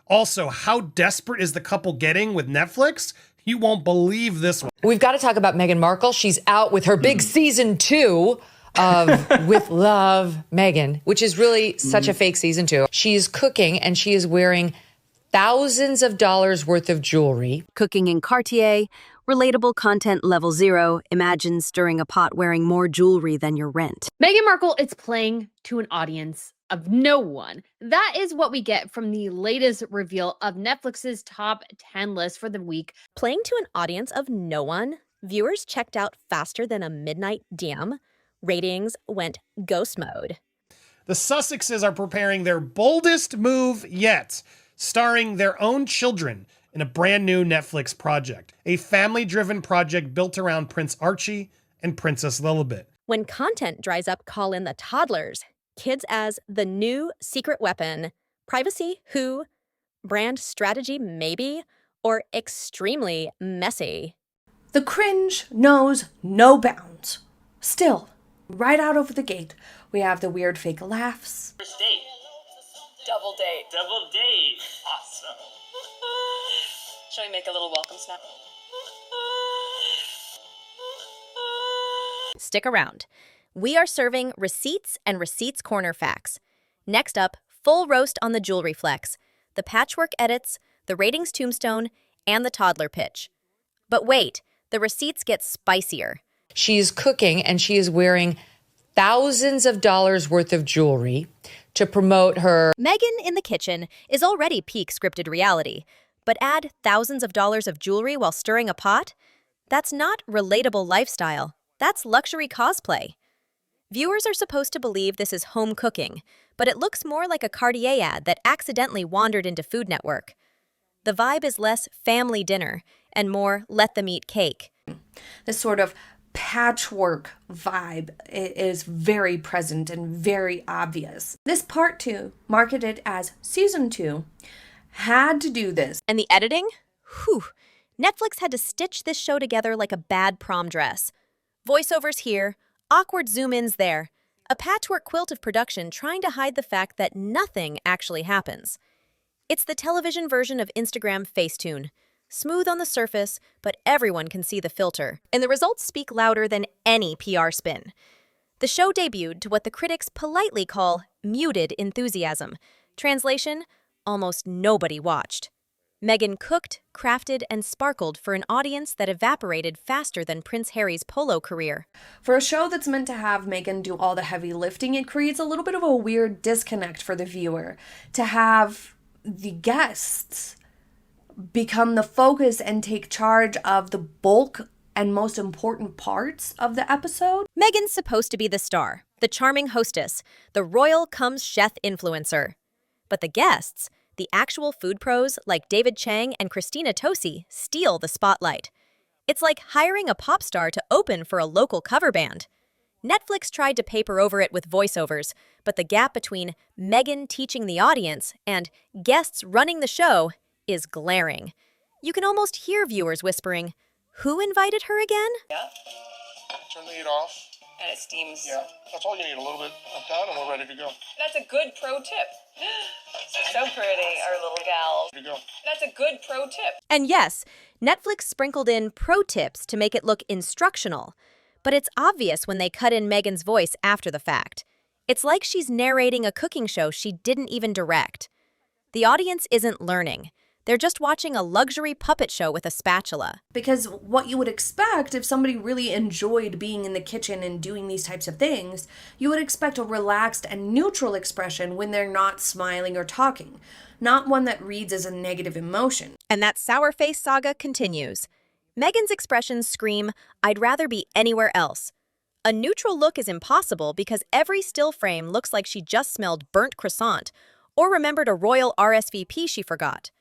Also, how desperate is the couple getting with Netflix? You won't believe this one. We've got to talk about Meghan Markle. She's out with her big season 2 of With Love, Meghan, which is really such a fake season 2. She's cooking and she is wearing thousands of dollars worth of jewelry. Cooking in Cartier, relatable content level 0, imagine stirring a pot wearing more jewelry than your rent. Meghan Markle is playing to an audience of no one. That is what we get from the latest reveal of Netflix's top 10 list for the week. Playing to an audience of no one, viewers checked out faster than a midnight DM. Ratings went ghost mode. The Sussexes are preparing their boldest move yet, starring their own children in a brand new Netflix project, a family-driven project built around Prince Archie and Princess Lilibet. When content dries up, call in the toddlers. Kids as the new secret weapon. Privacy, who? Brand strategy, maybe? Or extremely messy? The cringe knows no bounds. Still, right out of the gate, we have the weird fake laughs. First date. Double date. Double date. Awesome. Shall we make a little welcome snap? Stick around. We are serving receipts and receipts corner facts. Next up, full roast on the jewelry flex, the patchwork edits, the ratings tombstone, and the toddler pitch. But wait, the receipts get spicier. She's cooking and she is wearing thousands of dollars worth of jewelry to promote her. Meghan in the kitchen is already peak scripted reality, but add thousands of dollars of jewelry while stirring a pot? That's not relatable lifestyle. That's luxury cosplay. Viewers are supposed to believe this is home cooking, but it looks more like a Cartier ad that accidentally wandered into Food Network. The vibe is less family dinner and more let them eat cake. This sort of patchwork vibe is very present and very obvious. This part 2, marketed as season 2, had to do this. And the editing? Whew. Netflix had to stitch this show together like a bad prom dress. Voiceovers here, awkward zoom-ins there, a patchwork quilt of production trying to hide the fact that nothing actually happens. It's the television version of Instagram Facetune. Smooth on the surface, but everyone can see the filter, and the results speak louder than any PR spin. The show debuted to what the critics politely call muted enthusiasm. Translation, almost nobody watched. Meghan cooked, crafted, and sparkled for an audience that evaporated faster than Prince Harry's polo career. For a show that's meant to have Meghan do all the heavy lifting, it creates a little bit of a weird disconnect for the viewer to have the guests become the focus and take charge of the bulk and most important parts of the episode. Meghan's supposed to be the star, the charming hostess, the royal comes chef influencer. But the guests, the actual food pros like David Chang and Christina Tosi, steal the spotlight. It's like hiring a pop star to open for a local cover band. Netflix tried to paper over it with voiceovers, but the gap between Meghan teaching the audience and guests running the show is glaring. You can almost hear viewers whispering, "Who invited her again?" Yeah. Turn the heat off. And it steams. Yeah, that's all you need, a little bit of that, and we're ready to go. That's a good pro tip. So pretty, our little gal. Ready to go. That's a good pro tip. And yes, Netflix sprinkled in pro tips to make it look instructional. But it's obvious when they cut in Meghan's voice after the fact. It's like she's narrating a cooking show she didn't even direct. The audience isn't learning. They're just watching a luxury puppet show with a spatula. Because what you would expect if somebody really enjoyed being in the kitchen and doing these types of things, you would expect a relaxed and neutral expression when they're not smiling or talking, not one that reads as a negative emotion. And that sour face saga continues. Meghan's expressions scream, "I'd rather be anywhere else." A neutral look is impossible because every still frame looks like she just smelled burnt croissant or remembered a royal RSVP she forgot.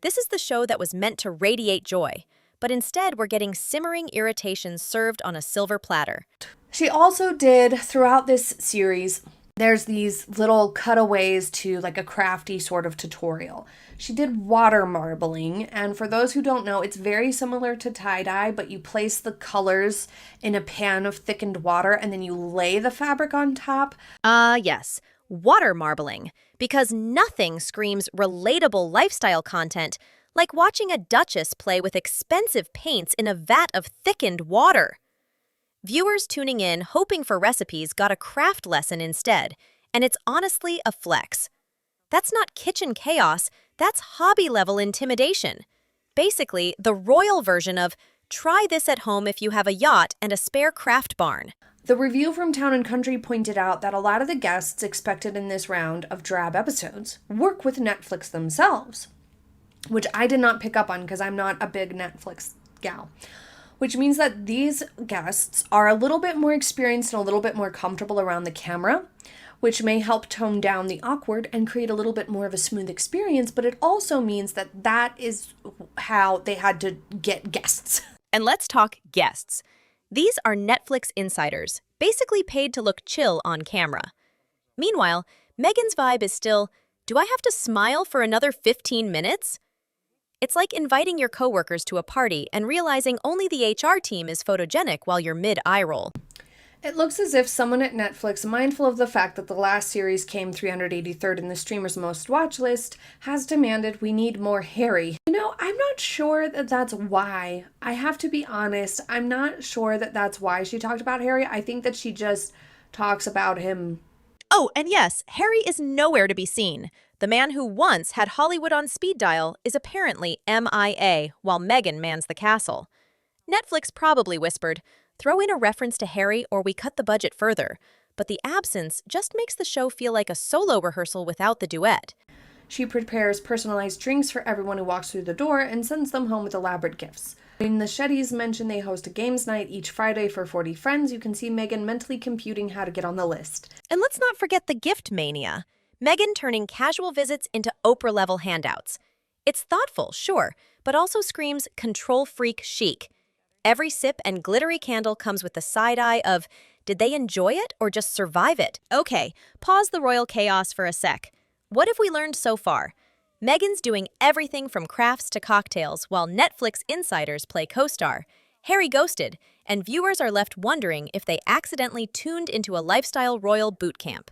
This is the show that was meant to radiate joy, but instead we're getting simmering irritations served on a silver platter. She also did, throughout this series, there's these little cutaways to like a crafty sort of tutorial. She did water marbling, and for those who don't know, it's very similar to tie-dye, but you place the colors in a pan of thickened water and then you lay the fabric on top. Yes. water marbling, because nothing screams relatable lifestyle content like watching a duchess play with expensive paints in a vat of thickened water. Viewers tuning in hoping for recipes got a craft lesson instead, and it's honestly a flex. That's not kitchen chaos, that's hobby-level intimidation. Basically, the royal version of try this at home if you have a yacht and a spare craft barn. The review from Town & Country pointed out that a lot of the guests expected in this round of drab episodes work with Netflix themselves, which I did not pick up on because I'm not a big Netflix gal. Which means that these guests are a little bit more experienced and a little bit more comfortable around the camera, which may help tone down the awkward and create a little bit more of a smooth experience, but it also means that that is how they had to get guests. And let's talk guests. These are Netflix insiders, basically paid to look chill on camera. Meanwhile, Meghan's vibe is still, do I have to smile for another 15 minutes? It's like inviting your coworkers to a party and realizing only the HR team is photogenic while you're mid-eye roll. It looks as if someone at Netflix, mindful of the fact that the last series came 383rd in the streamer's most watch list, has demanded we need more Harry. You know, I'm not sure that that's why. I have to be honest, I'm not sure that that's why she talked about Harry. I think that she just talks about him. Oh, and yes, Harry is nowhere to be seen. The man who once had Hollywood on speed dial is apparently MIA, while Meghan mans the castle. Netflix probably whispered, throw in a reference to Harry or we cut the budget further, but the absence just makes the show feel like a solo rehearsal without the duet. She prepares personalized drinks for everyone who walks through the door and sends them home with elaborate gifts. When the Shettys mention they host a games night each Friday for 40 friends, you can see Meghan mentally computing how to get on the list. And let's not forget the gift mania. Meghan turning casual visits into Oprah-level handouts. It's thoughtful, sure, but also screams control freak chic. Every sip and glittery candle comes with the side eye of, did they enjoy it or just survive it? Okay, pause the royal chaos for a sec. What have we learned so far? Meghan's doing everything from crafts to cocktails while Netflix insiders play co-star. Harry ghosted, and viewers are left wondering if they accidentally tuned into a lifestyle royal boot camp.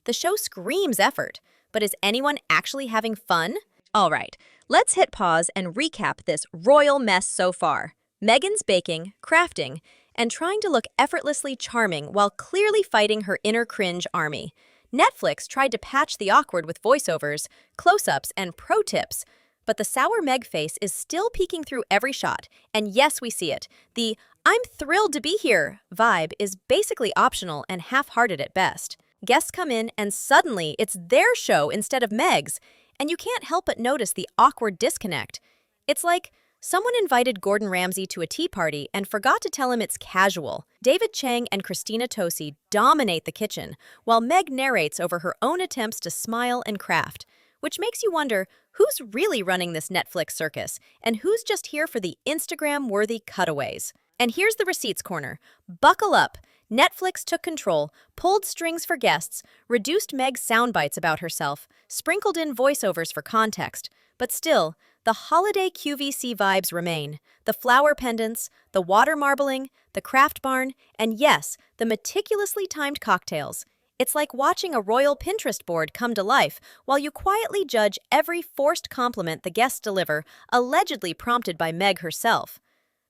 The show screams effort, but is anyone actually having fun? All right, let's hit pause and recap this royal mess so far. Meghan's baking, crafting, and trying to look effortlessly charming while clearly fighting her inner cringe army. Netflix tried to patch the awkward with voiceovers, close-ups, and pro tips, but the sour Meg face is still peeking through every shot, and yes, we see it. The "I'm thrilled to be here" vibe is basically optional and half-hearted at best. Guests come in and suddenly it's their show instead of Meg's, and you can't help but notice the awkward disconnect. It's like someone invited Gordon Ramsay to a tea party and forgot to tell him it's casual. David Chang and Christina Tosi dominate the kitchen, while Meg narrates over her own attempts to smile and craft, which makes you wonder who's really running this Netflix circus and who's just here for the Instagram-worthy cutaways. And here's the receipts corner. Buckle up. Netflix took control, pulled strings for guests, reduced Meg's sound bites about herself, sprinkled in voiceovers for context, but still, the holiday QVC vibes remain. The flower pendants, the water marbling, the craft barn, and yes, the meticulously timed cocktails. It's like watching a royal Pinterest board come to life while you quietly judge every forced compliment the guests deliver, allegedly prompted by Meg herself.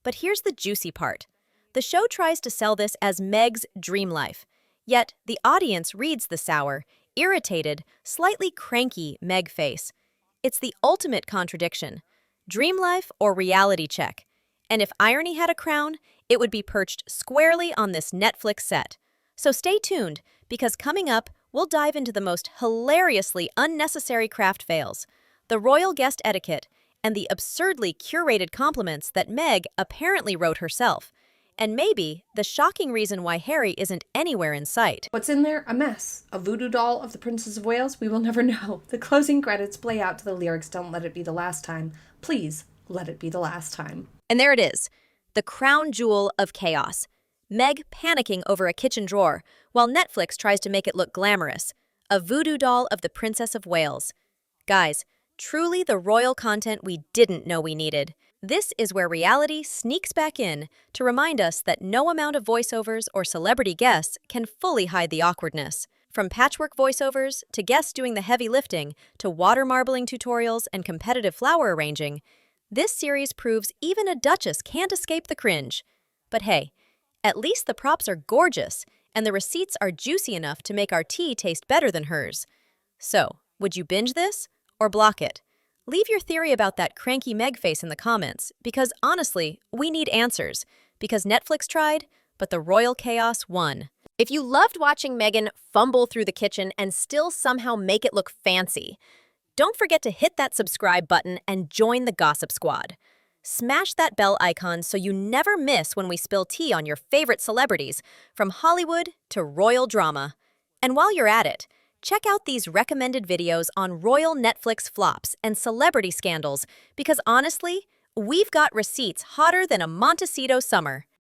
But here's the juicy part. The show tries to sell this as Meg's dream life, yet the audience reads the sour, irritated, slightly cranky Meg face. It's the ultimate contradiction. Dream life or reality check. And if irony had a crown, it would be perched squarely on this Netflix set. So stay tuned, because coming up, we'll dive into the most hilariously unnecessary craft fails, the royal guest etiquette, and the absurdly curated compliments that Meg apparently wrote herself. And maybe the shocking reason why Harry isn't anywhere in sight. What's in there? A mess. A voodoo doll of the Princess of Wales? We will never know. The closing credits play out to the lyrics, "Don't let it be the last time. Please let it be the last time." And there it is, the crown jewel of chaos. Meg panicking over a kitchen drawer, while Netflix tries to make it look glamorous. A voodoo doll of the Princess of Wales. Guys, truly the royal content we didn't know we needed. This is where reality sneaks back in to remind us that no amount of voiceovers or celebrity guests can fully hide the awkwardness. From patchwork voiceovers to guests doing the heavy lifting to water marbling tutorials and competitive flower arranging, this series proves even a duchess can't escape the cringe. But hey, at least the props are gorgeous and the receipts are juicy enough to make our tea taste better than hers. So, would you binge this or block it? Leave your theory about that cranky Meg face in the comments, because honestly, we need answers. Because Netflix tried, but the royal chaos won. If you loved watching Meghan fumble through the kitchen and still somehow make it look fancy, don't forget to hit that subscribe button and join the Gossip Squad. Smash that bell icon so you never miss when we spill tea on your favorite celebrities, from Hollywood to royal drama. And while you're at it, check out these recommended videos on royal Netflix flops and celebrity scandals, because honestly, we've got receipts hotter than a Montecito summer.